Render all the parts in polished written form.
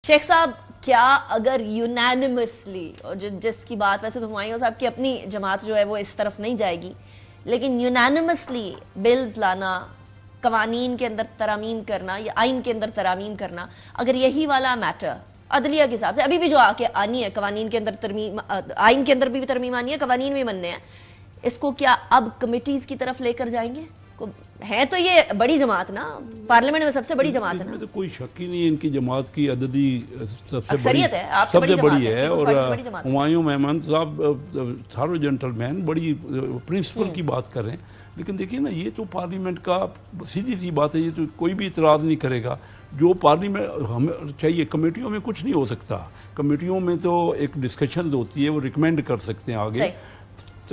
شیخ صاحب کیا اگر یونینمسلی اور جس کی بات ویسے تو ہمایوں صاحب کی اپنی جماعت جو ہے وہ اس طرف نہیں جائے گی، لیکن یونینمسلی بلز لانا، قوانین کے اندر ترامیم کرنا یا آئین کے اندر ترامیم کرنا، اگر یہی والا میٹر عدلیہ کے حساب سے ابھی بھی جو آ کے آنی ہے قوانین کے اندر ترمیم، آئین کے اندر بھی ترمیم آنی ہے، قوانین بھی بننے ہیں، اس کو کیا اب کمیٹیز کی طرف لے کر جائیں گے؟ ہے تو یہ بڑی جماعت نا، پارلیمنٹ میں سب سے بڑی جماعت ہے نا، اس میں تو کوئی شک ہی نہیں، ان کی جماعت کی عددی سب سے بڑی ہے اور ہمایوں مہمان صاحب تھارو جنٹل مین بڑی پرنسپل کی بات کر رہے ہیں، لیکن دیکھیے نا یہ تو پارلیمنٹ کا سیدھی سی بات ہے، یہ تو کوئی بھی اعتراض نہیں کرے گا، جو پارلیمنٹ ہمیں چاہیے کمیٹیوں میں کچھ نہیں ہو سکتا، کمیٹیوں میں تو ایک ڈسکشن ہوتی ہے، وہ ریکمینڈ کر سکتے ہیں آگے،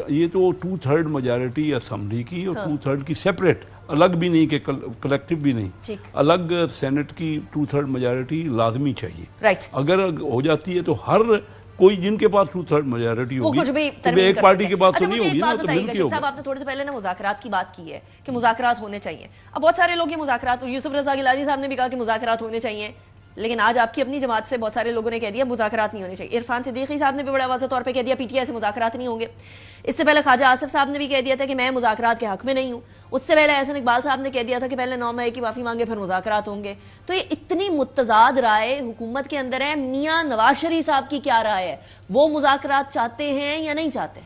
یہ تو 2/3 میجارٹی اسمبلی کی اور 2/3 کی سیپریٹ، الگ بھی نہیں کہ کلیکٹیو بھی نہیں، الگ سینٹ کی 2/3 میجارٹی لازمی چاہیے، اگر ہو جاتی ہے تو ہر کوئی جن کے پاس 2/3 میجارٹی ہوگی تو ایک پارٹی کے پاس تو نہیں ہوگی نا، تو مل کے ہوگا۔ آپ نے تھوڑے سے پہلے نا مذاکرات کی بات کی ہے کہ مذاکرات ہونے چاہیے، اب بہت سارے لوگ یہ مذاکرات، یوسف رضا گیلانی صاحب نے بھی کہا کہ مذاکرات ہونے چاہیے، لیکن آج آپ کی اپنی جماعت سے بہت سارے لوگوں نے کہہ دیا مذاکرات نہیں ہونے چاہیے، عرفان صدیقی صاحب نے بھی بڑا واضح طور پہ کہہ دیا پی ٹی آئی سے مذاکرات نہیں ہوں گے، اس سے پہلے خواجہ آصف صاحب نے بھی کہہ دیا تھا کہ میں مذاکرات کے حق میں نہیں ہوں، اس سے پہلے احسن اقبال صاحب نے کہہ دیا تھا کہ پہلے 9 مئی کی معافی مانگے پھر مذاکرات ہوں گے، تو یہ اتنی متضاد رائے حکومت کے اندر ہے، میاں نواز شریف صاحب کی کیا رائے ہے، وہ مذاکرات چاہتے ہیں یا نہیں چاہتے؟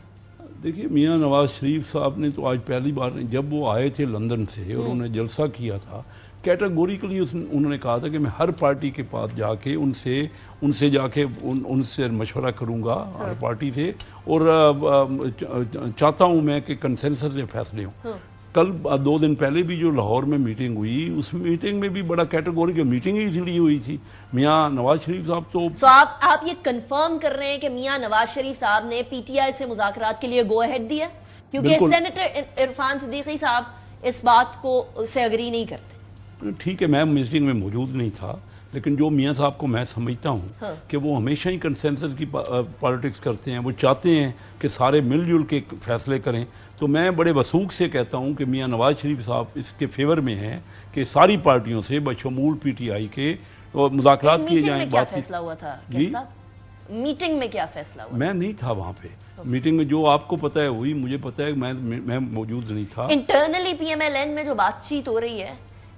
دیکھیے میاں نواز شریف صاحب نے تو آج پہلی بار جب وہ آئے تھے لندن سے اور انہوں نے جلسہ کیا تھا، کیٹیگوریکلی انہوں نے کہا تھا کہ میں ہر پارٹی کے پاس جا کے ان سے جا کے ان سے مشورہ کروں گا ہر پارٹی سے، اور چاہتا ہوں میں کہ کنسنسس سے فیصلے ہوں۔ کل 2 دن پہلے بھی جو لاہور میں میٹنگ ہوئی، اس میٹنگ میں بھی بڑا کیٹیگوریکل میٹنگ ہی اس لیے ہوئی تھی، میاں نواز شریف صاحب تو آپ یہ کنفرم کر رہے ہیں کہ میاں نواز شریف صاحب نے پی ٹی آئی سے مذاکرات کے لیے گو اہیڈ دیا، کیونکہ سینیٹر عرفان صدیقی صاحب اس بات کو سے اگری نہیں کرتے؟ ٹھیک ہے، میں میٹنگ میں موجود نہیں تھا، لیکن جو میاں صاحب کو میں سمجھتا ہوں کہ وہ ہمیشہ ہی کنسنسس کی پالیٹکس کرتے ہیں، وہ چاہتے ہیں کہ سارے مل جل کے فیصلے کریں، تو میں بڑے وثوق سے کہتا ہوں کہ میاں نواز شریف صاحب اس کے فیور میں ہیں کہ ساری پارٹیوں سے بشمول پی ٹی آئی کے مذاکرات کیے جائیں۔ بات فیصلہ ہوا تھا میٹنگ میں، کیا فیصلہ ہوا؟ میں نہیں تھا وہاں پہ میٹنگ میں، جو آپ کو پتا ہے وہی مجھے پتا ہے، میں موجود نہیں تھا۔ Internally P M L N میں جو بات چیت ہو رہی ہے،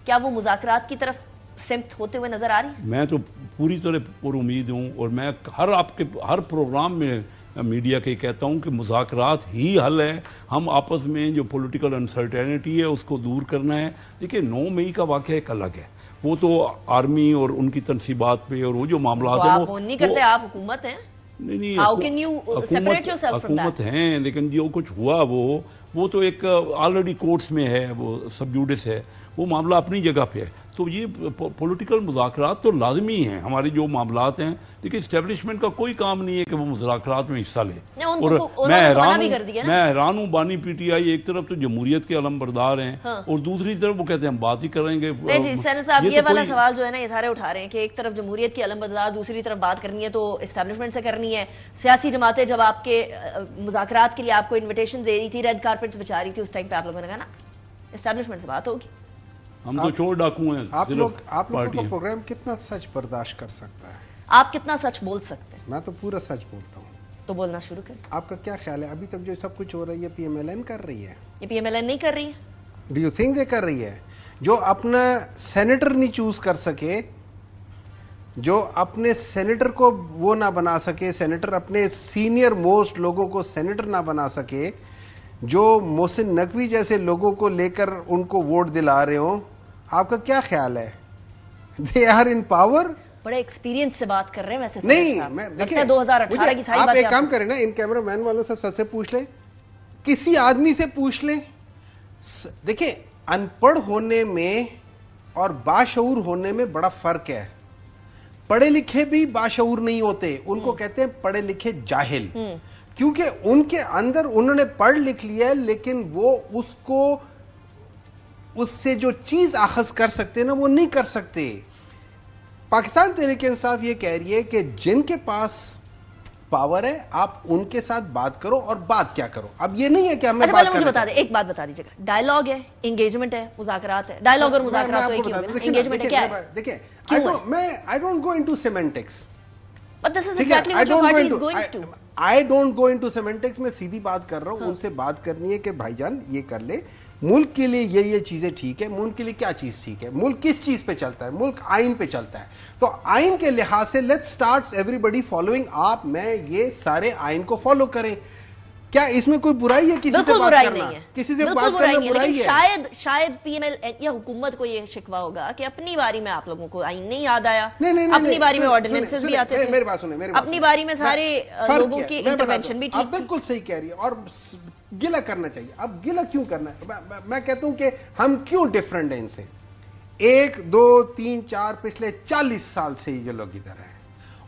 کیا وہ مذاکرات کی طرف سمت ہوتے ہوئے نظر آ رہی ہے؟ میں تو پوری طرح پر امید ہوں، اور میں ہر پروگرام میں میڈیا کے کہتا ہوں کہ مذاکرات ہی حل ہے، ہم آپس میں جو پولیٹیکل انسرٹینٹی ہے اس کو دور کرنا ہے۔ دیکھیں 9 مئی کا واقعہ ایک الگ ہے، وہ تو آرمی اور ان کی تنصیبات پہ اور وہ جو معاملات ہیں وہ نہیں کرتے، آپ حکومت ہیں، نہیں حکومت ہیں، لیکن جو کچھ ہوا وہ تو ایک آلریڈی کورٹس میں ہے، وہ سب جوڈس ہے، وہ معاملہ اپنی جگہ پہ ہے، تو یہ پولیٹیکل مذاکرات تو لازمی ہیں، ہمارے جو معاملات ہیں، دیکھیں اسٹیبلشمنٹ کا کوئی کام نہیں ہے کہ وہ مذاکرات میں حصہ لے، اور میں حیران ہوں بانی پی ٹی آئی ایک طرف تو جمہوریت کے علم بردار ہیں اور دوسری طرف وہ کہتے ہیں ہم بات ہی کریں گے۔ جی سینیٹر صاحب یہ والا سوال جو ہے نا یہ سارے اٹھا رہے ہیں کہ ایک طرف جمہوریت کے علم بردار، دوسری طرف بات کرنی ہے تو اسٹیبلشمنٹ سے کرنی ہے، سیاسی جماعتیں جب آپ کے مذاکرات کے لیے آپ کو انویٹیشن دے رہی تھی، ریڈ کارپیٹس بچا رہی تھی، اس ٹائم پہ آپ لوگوں نے کہا نا اسٹیبلشمنٹ سے بات ہوگی، ہم تو چور ڈاکو ہیں۔ آپ لوگوں کا پروگرام کتنا سچ برداشت کر سکتا ہے؟ آپ کتنا سچ بول سکتے ہیں؟ میں تو پورا سچ بولتا ہوں۔ تو بولنا شروع کریں۔ آپ کا کیا خیال ہے ابھی تک جو سب کچھ ہو رہا ہے یہ پی ایم ایل این کر رہی ہے؟ یہ پی ایم ایل این نہیں کر رہی ہے؟ ڈو یو تھنک یہ کر رہی ہے؟ جو اپنا سینیٹر نہیں چوز کر سکے، جو اپنے سینیٹر کو وہ نہ بنا سکے، سینیٹر اپنے سینئر موسٹ لوگوں کو سینیٹر نہ بنا سکے، جو محسن نقوی جیسے لوگوں کو لے کر ان کو ووٹ دلا رہے ہوں، آپ کا کیا خیال ہے؟ They are in power. بڑے ایکسپیرینس سے بات کر رہے ہیں ویسے نہیں، میں دیکھیں 2018 کی ساری آپ باتیں ایک کام کریں نا، ان کیمرہ مین والوں سے سب سے پوچھ لیں، کسی آدمی سے پوچھ لیں، دیکھیں ان پڑھ ہونے میں اور باشعور ہونے میں بڑا فرق ہے، پڑھے لکھے بھی باشعور نہیں ہوتے، ان کو کہتے ہیں پڑھے لکھے جاہل، کیونکہ ان کے اندر انہوں نے پڑھ لکھ لیا ہے لیکن وہ اس سے جو چیز اخذ کر سکتے نا وہ نہیں کر سکتے۔ پاکستان تحریک انصاف یہ کہہ رہی ہے کہ جن کے پاس پاور ہے, آپ ان کے ساتھ بات کرو, اور بات کیا کرو. اب یہ نہیں ہے کہ ہمیں پہلے مجھے بتا دیں, ایک بات بتا دیجیے گا, ڈائلاگ ہے, انگیجمنٹ ہے, مذاکرات ہے. ڈائلاگ اور مذاکرات تو ایک ہی ہوگا, انگیجمنٹ کیا ہے؟ دیکھیں, میں I don't go into semantics. But this is exactly what your party is going to. I don't go into semantics. میں سیدھی بات کر رہا ہوں, ان سے بات کرنی ہے کہ بھائی جان یہ کر لے, ملک کے لیے یہ چیزیں ٹھیک ہے, ملک کے لیے کیا چیز ٹھیک ہے, ملک کس چیز پہ چلتا ہے, ملک آئین پہ چلتا ہے. تو آئین کے لحاظ سے لیٹ سٹارٹ ایوری بڈی فالوئنگ, آپ میں یہ سارے آئین کو فالو کریں. کیا اس میں کوئی برائی ہے کسی سے بات کرنا؟ کسی سے بات کرنا برائی ہے؟ شاید پی ایم ایل یا حکومت کو یہ شکوہ ہوگا کہ اپنی باری میں آپ لوگوں کو آئین نہیں یاد آیا, اپنی باری میں آرڈیننسز بھی آتے تھے, میری بات سنیں, اپنی باری میں سارے لوگوں کی انٹرونشن بھی ٹھیک. آپ بالکل صحیح کہہ رہی ہے, اور گلہ کرنا چاہیے. اب گلہ کیوں کرنا ہے؟ میں کہتا ہوں کہ ہم کیوں ڈفرنٹ ہیں ان سے. 1 2 3 4 پچھلے 40 سال سے یہ لوگ ادھر ہیں,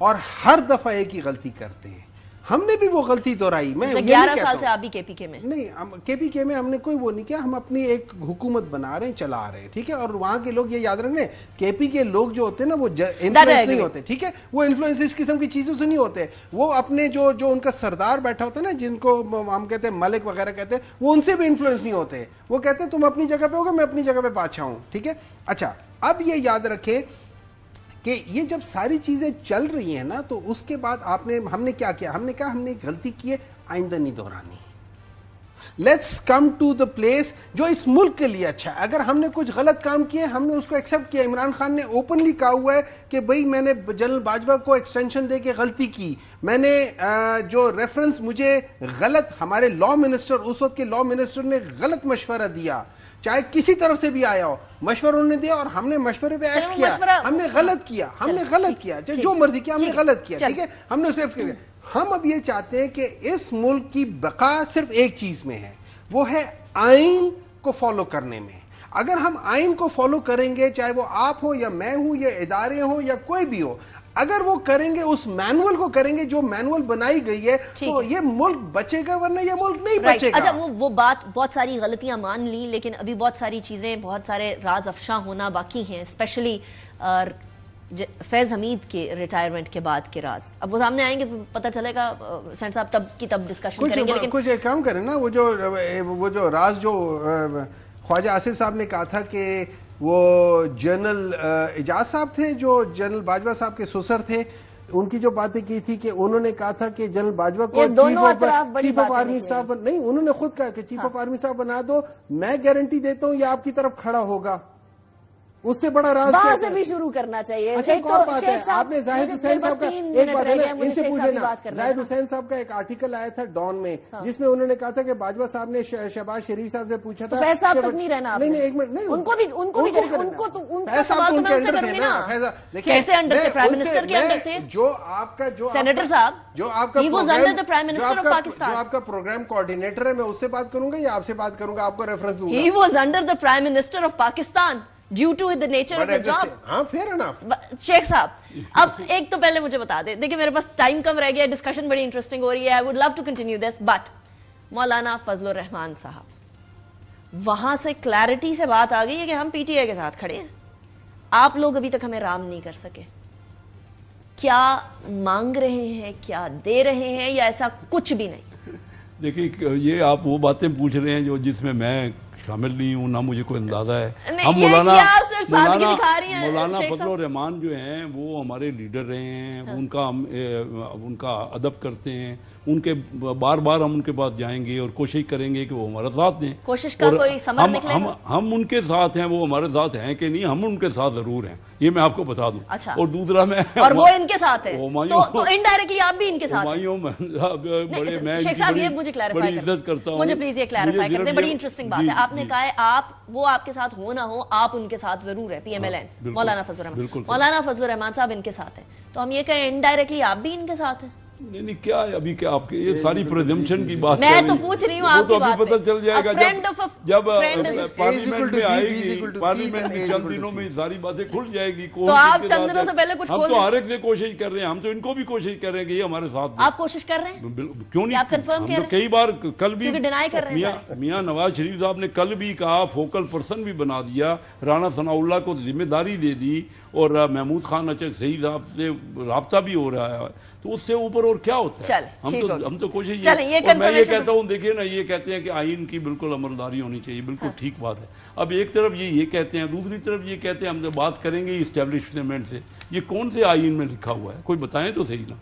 اور ہر دفعہ ایک ہی غلطی کرتے ہیں. ہم نے بھی وہ غلطی دہرائی. میں 11 سال سے آپ بھی کے پی کے میں نہیں, کے پی کے میں ہم نے کوئی وہ نہیں کیا, ہم اپنی ایک حکومت بنا رہے ہیں, چلا رہے ہیں, ٹھیک ہے. اور وہاں کے لوگ یہ یاد رکھیں, کے پی کے لوگ جو ہوتے ہیں نا وہ انفلوئنس نہیں ہوتے, ٹھیک ہے. وہ انفلوئنس اس قسم کی چیزوں سے نہیں ہوتے. وہ اپنے جو ان کا سردار بیٹھا ہوتا ہے نا, جن کو ہم کہتے ہیں ملک وغیرہ کہتے ہیں, وہ ان سے بھی انفلوئنس نہیں ہوتے. وہ کہتے ہیں تم اپنی جگہ پہ ہوگے, میں اپنی جگہ پہ بادشاہ ہوں, ٹھیک ہے. اچھا, اب یہ یاد رکھیں کہ یہ جب ساری چیزیں چل رہی ہیں نا, تو اس کے بعد ہم نے کیا کیا, ہم نے کہا ہم نے غلطی کی ہے, آئندہ نہیں دہرانی. Let's come to the place جو اس ملک کے لیے اچھا ہے. اگر ہم نے کچھ غلط کام کیے, ہم نے اس کو ایکسیپٹ کیا. عمران خان نے اوپنلی کہا ہوا ہے کہ بھئی میں نے جنرل باجوہ کو ایکسٹینشن دے کے غلطی کی. میں نے جو ریفرنس مجھے غلط, ہمارے لا منسٹر, اس وقت کے لا منسٹر نے غلط مشورہ دیا, چاہے کسی طرف سے بھی آیا ہو, مشورہ انہوں نے دیا اور ہم نے مشورے پہ ایکٹ کیا. ہم نے غلط کیا, جو مرضی کیا, ہم نے غلط کیا, ٹھیک ہے. ہم نے اسے کیا. ہم اب یہ چاہتے ہیں کہ اس ملک کی بقا صرف ایک چیز میں ہے, وہ ہے آئین کو فالو کرنے میں. اگر ہم آئین کو فالو کریں گے, چاہے وہ آپ ہو یا میں ہوں یا ادارے ہوں یا کوئی بھی ہو, اگر وہ کریں گے, اس مینول کو کریں گے جو مینول بنائی گئی ہے, تو یہ ملک بچے گا, ورنہ یہ ملک نہیں بچے گا. اچھا, وہ بات, بہت ساری غلطیاں مان لی, لیکن ابھی بہت ساری چیزیں, بہت سارے راز افشاں ہونا باقی ہیں, اسپیشلی فیض حمید کے ریٹائرمنٹ کے بعد کے راز. اب وہ سامنے آئیں گے, پتہ چلے گا. سینٹ صاحب تب کی تب ڈسکشن کریں گے, لیکن کچھ ایک کام کریں نا, وہ جو راز جو خواجہ آصف صاحب نے کہا تھا کہ وہ جنرل اعجاز صاحب تھے جو جنرل باجوہ صاحب کے سسر تھے, ان کی جو باتیں کی تھی کہ انہوں نے کہا تھا کہ جنرل باجوہ کو چیف آف آرمی صاحب نہیں, انہوں نے خود کہا کہ چیف آف آرمی صاحب بنا دو, میں گارنٹی دیتا ہوں یہ آپ کی طرف کھڑا ہوگا. اس سے بڑا راز وہاں سے بھی شروع کرنا چاہیے. آپ نے زاہد حسین صاحب کا ایک بات ہے, ان سے پوچھے نا, زاہد حسین صاحب کا ایک آرٹیکل آیا تھا ڈان میں, جس میں انہوں نے کہا تھا کہ باجوہ صاحب نے شہباز شریف صاحب سے پوچھا تھا, فیض صاحب تک نہیں رہنا, نہیں ایک منٹ, نہیں ان کو بھی فیض صاحب تو ان کے انڈر تھے نا. کیسے انڈر تھے؟ پرائم منسٹر کے انڈر تھے. جو آپ کا سینیٹر صاحب, جو آپ کا پروگرام کوآرڈینیٹر ہے, میں اس سے بات کروں گا یا آپ سے بات کروں گا, آپ کو ریفرنس دوں گا. He was under the Prime Minister of Pakistan due to the nature of his job. ہاں, fair enough. شیخ صاحب, اب ایک تو پہلے مجھے بتا دیں, دیکھیں میرے پاس ٹائم کم رہ گیا, ڈسکشن بڑی انٹرسٹنگ ہو رہی ہے, I would love to continue this, but مولانا فضل الرحمان صاحب, وہاں سے کلیرٹی سے بات آ گئی ہے کہ ہم پی ٹی آئی کے ساتھ کھڑے ہیں, آپ لوگ ابھی تک ہمیں رام نہیں کر سکے. کیا مانگ رہے ہیں, کیا دے رہے ہیں, یا ایسا کچھ بھی نہیں؟ دیکھیں, یہ آپ وہ باتیں پوچھ رہے ہیں جو جس میں میں شامل نہیں ہوں, نہ مجھے کوئی اندازہ ہے. ہم مولانا فضل الرحمان جو ہیں وہ ہمارے لیڈر رہے ہیں, ان کا ادب کرتے ہیں, ان کے بار بار ہم ان کے پاس جائیں گے اور کوشش کریں گے کہ وہ ہمارا ساتھ دیں. کوشش کا کوئی ثمر نکلے گا؟ ہم ان کے ساتھ ہیں, وہ ہمارے ساتھ ہیں کہ نہیں, ہم ان کے ساتھ ضرور ہیں, یہ میں آپ کو بتا دوں. اور دوسرا میں, اور وہ ان کے ساتھ ہے تو انڈائریکٹلی آپ بھی ان کے ساتھ ہیں. شیخ صاحب, یہ مجھے کلیریفائی کرتا ہوں, مجھے پلیز یہ کلیریفائی کر دیں, بڑی انٹرسٹنگ بات ہے. آپ نے کہا ہے آپ, وہ آپ کے ساتھ ہو نہ ہو, آپ ان کے ساتھ ضرور ہے, پی ایم ایل این مولانا فضل الرحمان. مولانا فضل الرحمان صاحب ان کے ساتھ ہیں, تو ہم یہ کہیں انڈائریکٹلی آپ بھی ان کے ساتھ ہیں. نہیں, کیا ہے ابھی, کیا آپ کے یہ ساری پرزمپشن کی بات, میں تو پوچھ رہی ہوں آپ کی بات, پتہ چل جائے گا جب پارلیمنٹ میں آئے گی, پارلیمنٹ میں چند دنوں میں ساری باتیں کھل جائے گی. تو آپ چند دنوں سے پہلے کچھ ہم تو ہر ایک سے کوشش کر رہے ہیں, ہم تو ان کو بھی کوشش کر رہے ہیں کہ یہ ہمارے ساتھ. آپ کوشش کر رہے ہیں, کیوں نہیں, آپ کنفرم کر رہے ہیں؟ کئی بار, کل بھی ڈینائی کر رہے ہیں میاں نواز شریف صاحب نے کل بھی کہا, فوکل پرسن بھی بنا دیا, رانا ثناء اللہ کو ذمہ داری دے دی, اور محمود خان اچک صحیح صاحب سے رابطہ بھی ہو رہا ہے, تو اس سے اوپر اور اور کیا ہوتا ہے. ہم تو کوشش اور میں یہ کہتا ہوں دیکھیے نا یہ کہتے ہیں کہ آئین کی بالکل عملداری ہونی چاہیے, بالکل ٹھیک بات ہے. اب ایک طرف یہ کہتے ہیں, دوسری طرف یہ کہتے ہیں ہم تو بات کریں گے اسٹیبلشمنٹ سے. یہ کون سے آئین میں لکھا ہوا ہے, کوئی بتائیں تو صحیح نا.